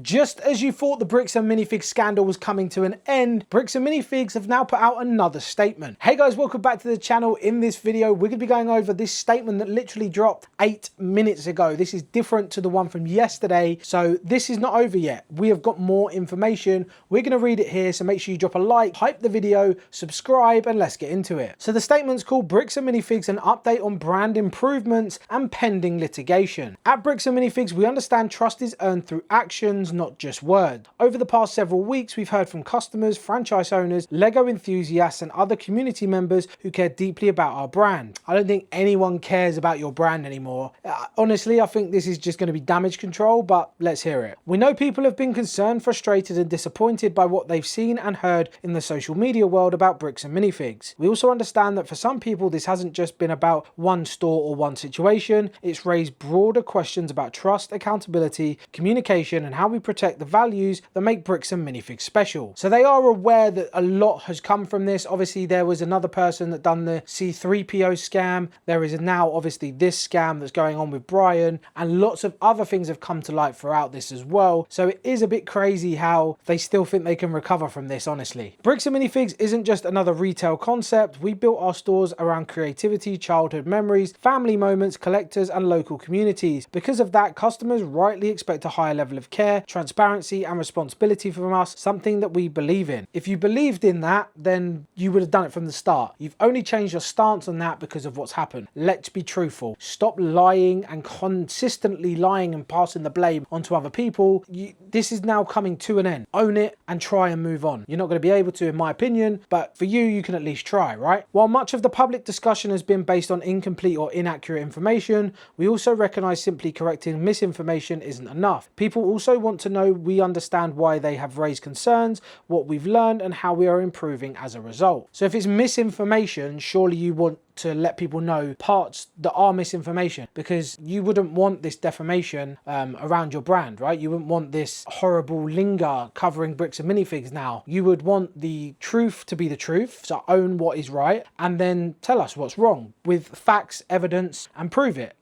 Just as you thought the Bricks and Minifigs scandal was coming to an end, Bricks and Minifigs have now put out another statement. Hey guys, welcome back to the channel. In this video, we're going to be going over this statement that literally dropped 8 minutes ago. This is different to the one from yesterday, so this is not over yet. We have got more information. We're going to read it here, so make sure you drop a like, hype the video, subscribe, and let's get into it. So the statement's called Bricks and Minifigs, an update on brand improvements and pending litigation. At Bricks and Minifigs, we understand trust is earned through actions, not just words. Over the past several weeks, we've heard from customers, franchise owners, Lego enthusiasts, and other community members who care deeply about our brand. I don't think anyone cares about your brand anymore. Honestly, I think this is just going to be damage control, but let's hear it. We know people have been concerned, frustrated, and disappointed by what they've seen and heard in the social media world about Bricks and Minifigs. We also understand that for some people, this hasn't just been about one store or one situation. It's raised broader questions about trust, accountability, communication, and how we protect the values that make Bricks and Minifigs special. So they are aware that a lot has come from this. Obviously, there was another person that done the C3PO scam. There is now obviously this scam that's going on with Bryan, and lots of other things have come to light throughout this as well. So it is a bit crazy how they still think they can recover from this, honestly. Bricks and Minifigs isn't just another retail concept. We built our stores around creativity, childhood memories, family moments, collectors, and local communities. Because of that, customers rightly expect a higher level of care, transparency, and responsibility from us, something that we believe in. If you believed in that, then you would have done it from the start. You've only changed your stance on that because of what's happened. Let's be truthful. Stop lying and consistently lying and passing the blame onto other people. This is now coming to an end. Own it and try and move on. You're not going to be able to, in my opinion, but for you, you can at least try, right? While much of the public discussion has been based on incomplete or inaccurate information, we also recognize simply correcting misinformation isn't enough. People also want to know we understand why they have raised concerns, what we've learned, and how we are improving as a result. So if it's misinformation, surely you want to let people know parts that are misinformation, because you wouldn't want this defamation around your brand, right? You wouldn't want this horrible linger covering Bricks and Minifigs now. You would want the truth to be the truth, so own what is right, and then tell us what's wrong with facts, evidence, and prove it,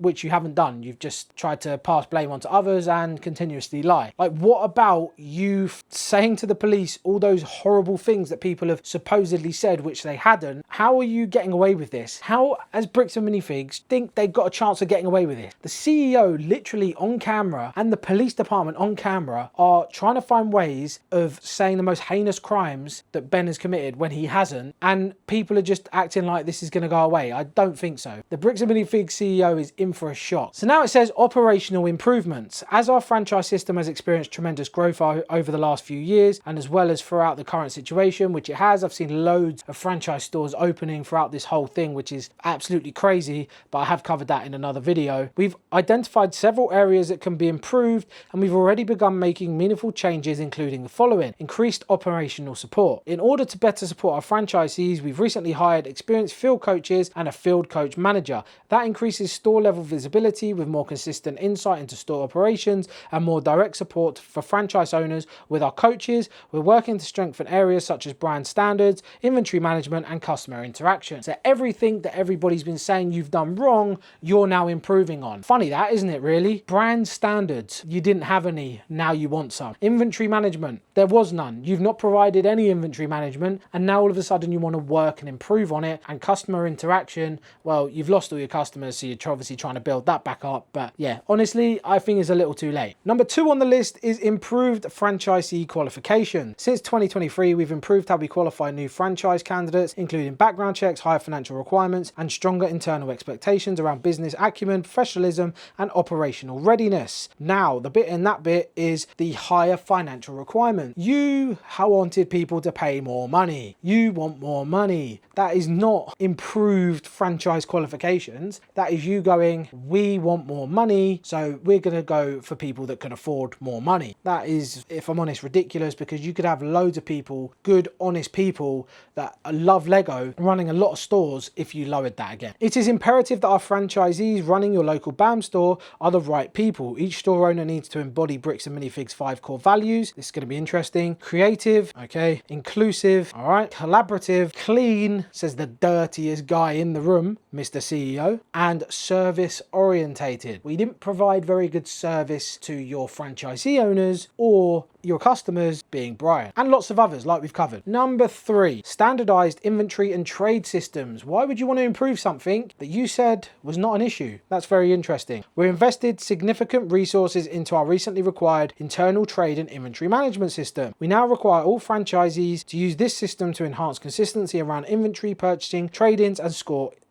which you haven't done. You've just tried to pass blame onto others and continuously lie. Like, what about you saying to the police all those horrible things that people have supposedly said, which they hadn't? How are you getting away with this? How, as Bricks and Minifigs, think they've got a chance of getting away with it? The CEO literally on camera and the police department on camera are trying to find ways of saying the most heinous crimes that Ben has committed when he hasn't, and people are just acting like this is going to go away. I don't think so. The Bricks and Minifigs CEO is in for a shot. So now it says operational improvements. As our franchise system has experienced tremendous growth over the last few years, and as well as throughout the current situation, which it has, I've seen loads of franchise stores opening throughout this whole thing, which is absolutely crazy, but I have covered that in another video. We've identified several areas that can be improved, and we've already begun making meaningful changes, including the following: increased operational support. In order to better support our franchisees, we've recently hired experienced field coaches and a field coach manager. That increases store level visibility with more consistent insight into store operations and more direct support for franchise owners. With our coaches, we're working to strengthen areas such as brand standards, inventory management, and customer interaction. So everything that everybody's been saying you've done wrong, you're now improving on. Funny that, isn't it, really? Brand standards, you didn't have any, now you want some. Inventory management, there was none. You've not provided any inventory management, and now all of a sudden you want to work and improve on it. And customer interaction, well, you've lost all your customers, so you're obviously trying to build that back up. But yeah, honestly, I think it's a little too late. Number 2 on the list is improved franchisee qualification. Since 2023, we've improved how we qualify new franchise candidates, including background checks, higher financial requirements, and stronger internal expectations around business acumen, professionalism, and operational readiness. Now, the bit in that bit is the higher financial requirement. You wanted people to pay more money. You want more money. That is not improved franchise qualifications. That is you going, we want more money, so we're going to go for people that can afford more money. That is, if I'm honest, ridiculous, because you could have loads of people, good, honest people that love Lego, running a lot of stores if you lowered that again. It is imperative that our franchisees running your local BAM store are the right people. Each store owner needs to embody Bricks and Minifigs 5 core values. This is going to be interesting. Creative, okay, inclusive, all right, collaborative, clean, says the dirtiest guy in the room, Mr. CEO, and service orientated. We didn't provide very good service to your franchisee owners or your customers, being Bryan, and lots of others like we've covered. Number 3, standardized inventory and trade systems. Why would you want to improve something that you said was not an issue? That's very interesting. We invested significant resources into our recently required internal trade and inventory management system. We now require all franchisees to use this system to enhance consistency around inventory purchasing, trade-ins, and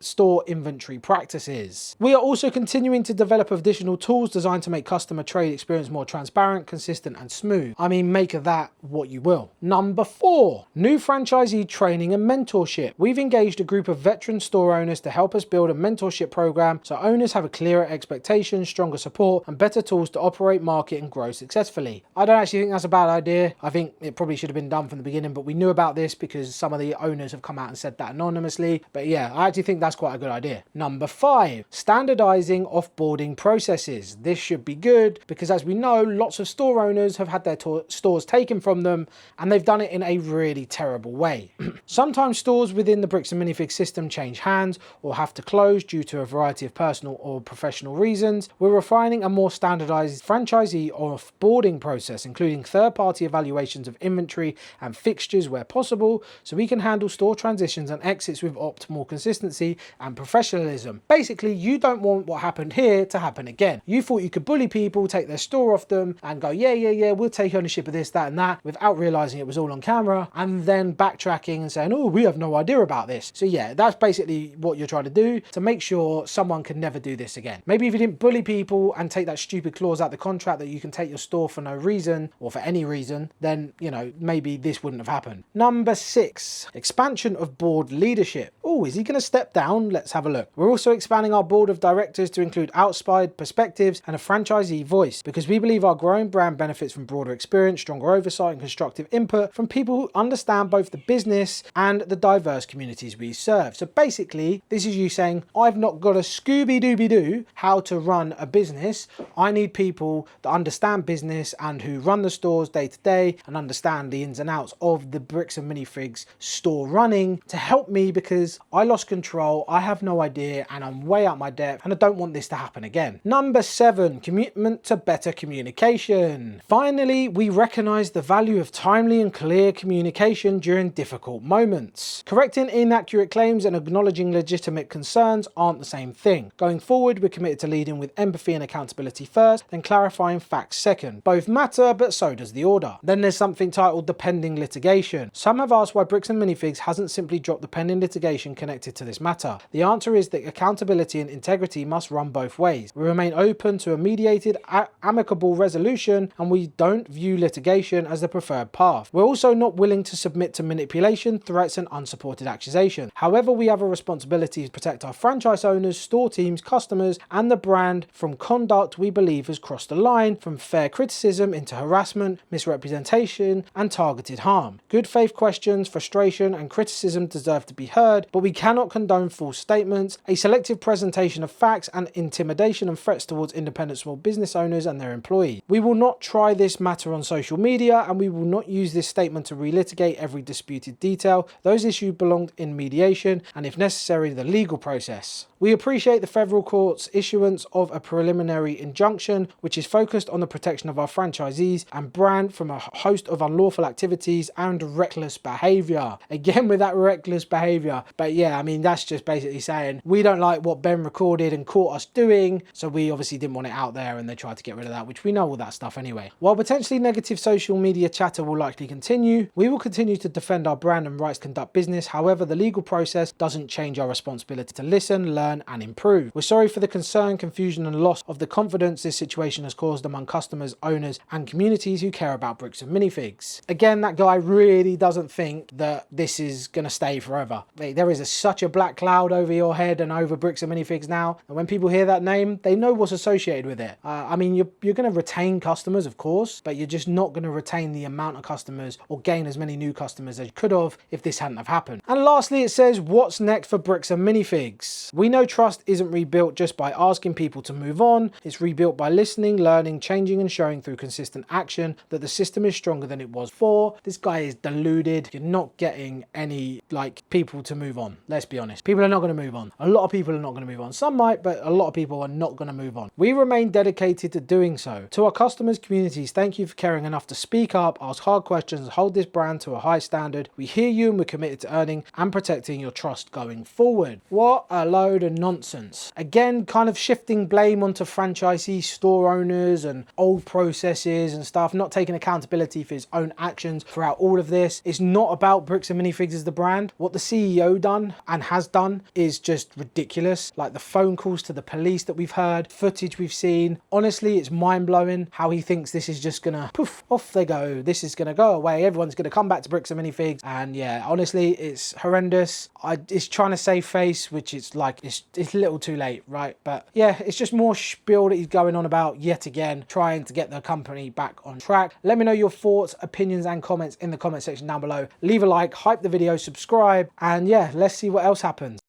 store inventory practices. We are also continuing to develop additional tools designed to make customer trade experience more transparent, consistent, and smooth. I mean, make of that what you will. Number 4, new franchisee training and mentorship. We've engaged a group of veteran store owners to help us build a mentorship program so owners have a clearer expectation, stronger support, and better tools to operate, market, and grow successfully. I don't actually think that's a bad idea. I think it probably should have been done from the beginning, but we knew about this because some of the owners have come out and said that anonymously. But yeah, I actually think that's quite a good idea. Number 5, standardizing offboarding processes. This should be good because, as we know, lots of store owners have had their stores taken from them, and they've done it in a really terrible way. Sometimes stores within the Bricks and Minifigs system change hands or have to close due to a variety of personal or professional reasons. We're refining a more standardized franchisee offboarding process, including third-party evaluations of inventory and fixtures where possible, so we can handle store transitions and exits with optimal consistency and professionalism. Basically, you don't want what happened here to happen again. You thought you could bully people, take their store off them, and go, yeah, we'll take ownership of this, that, and that, without realizing it was all on camera, and then backtracking and saying, oh, we have no idea about this. So yeah, that's basically what you're trying to do to make sure someone can never do this again. Maybe if you didn't bully people and take that stupid clause out the contract that you can take your store for no reason or for any reason, then, you know, maybe this wouldn't have happened. Number 6, expansion of board leadership. Oh, is he going to step down? Let's have a look. We're also expanding our board of directors to include outside perspectives and a franchisee voice, because we believe our growing brand benefits from broader experience, stronger oversight, and constructive input from people who understand both the business and the diverse communities we serve. So basically, this is you saying, I've not got a Scooby-Dooby-Doo how to run a business. I need people that understand business and who run the stores day to day and understand the ins and outs of the Bricks and Minifigs store running to help me, because I lost control, I have no idea, and I'm way out my depth, and I don't want this to happen again. Number 7, commitment to better communication. Finally, we recognize the value of timely and clear communication during difficult moments. Correcting inaccurate claims and acknowledging legitimate concerns aren't the same thing. Going forward, we're committed to leading with empathy and accountability first, then clarifying facts second. Both matter, but so does the order. Then there's something titled the pending litigation. Some have asked why Bricks and Minifigs hasn't simply dropped the pending litigation connected to this matter. The answer is that accountability and integrity must run both ways. We remain open to a mediated, amicable resolution, and we don't view litigation as the preferred path. We're also not willing to submit to manipulation, threats, and unsupported accusation. However, we have a responsibility to protect our franchise owners, store teams, customers, and the brand from conduct we believe has crossed the line from fair criticism into harassment, misrepresentation, and targeted harm. Good faith questions, frustration, and criticism deserve to be heard, but we cannot condone false statements, a selective presentation of facts, and intimidation and threats towards independent small business owners and their employees. We will not try this matter on social media, and we will not use this statement to relitigate every disputed detail. Those issues belonged in mediation and, if necessary, the legal process. We appreciate the federal court's issuance of a preliminary injunction, which is focused on the protection of our franchisees and brand from a host of unlawful activities and reckless behavior. Again, with that reckless behavior. But yeah, I mean, that's just basically saying we don't like what Ben recorded and caught us doing, so we obviously didn't want it out there, and they tried to get rid of that, which we know all that stuff anyway. While potentially negative social media chatter will likely continue, we will continue to defend our brand and rights to conduct business. However, the legal process doesn't change our responsibility to listen, learn, and improve. We're sorry for the concern, confusion, and loss of the confidence this situation has caused among customers, owners, and communities who care about Bricks and Minifigs. Again, that guy really doesn't think that this is going to stay forever. There is such a black cloud over your head and over Bricks and Minifigs now, and when people hear that name, they know what's associated with it. I mean, you're going to retain customers, of course, but you're just not going to retain the amount of customers or gain as many new customers as you could have if this hadn't have happened. And lastly, it says, what's next for Bricks and Minifigs? We know trust isn't rebuilt just by asking people to move on. It's rebuilt by listening, learning, changing, and showing through consistent action that the system is stronger than it was before. This guy is deluded. You're not getting any people to move move on. Let's be honest. People are not going to move on. A lot of people are not going to move on. Some might, but a lot of people are not going to move on. We remain dedicated to doing so. To our customers, communities, thank you for caring enough to speak up, ask hard questions, hold this brand to a high standard. We hear you and we're committed to earning and protecting your trust going forward. What a load of nonsense. Again, kind of shifting blame onto franchisee store owners and old processes and stuff, not taking accountability for his own actions throughout all of this. It's not about Bricks and Minifigs as the brand. What the CEO done and has done is just ridiculous. Like the phone calls to the police that we've heard, footage we've seen. Honestly, it's mind-blowing how he thinks this is just gonna poof, off they go. This is gonna go away. Everyone's gonna come back to Bricks and Minifigs. And yeah, honestly, it's horrendous. It's trying to save face, which is like, it's a little too late, right? But yeah, it's just more spiel that he's going on about yet again, trying to get the company back on track. Let me know your thoughts, opinions, and comments in the comment section down below. Leave a like, hype the video, subscribe, and yeah, let's see what else happens.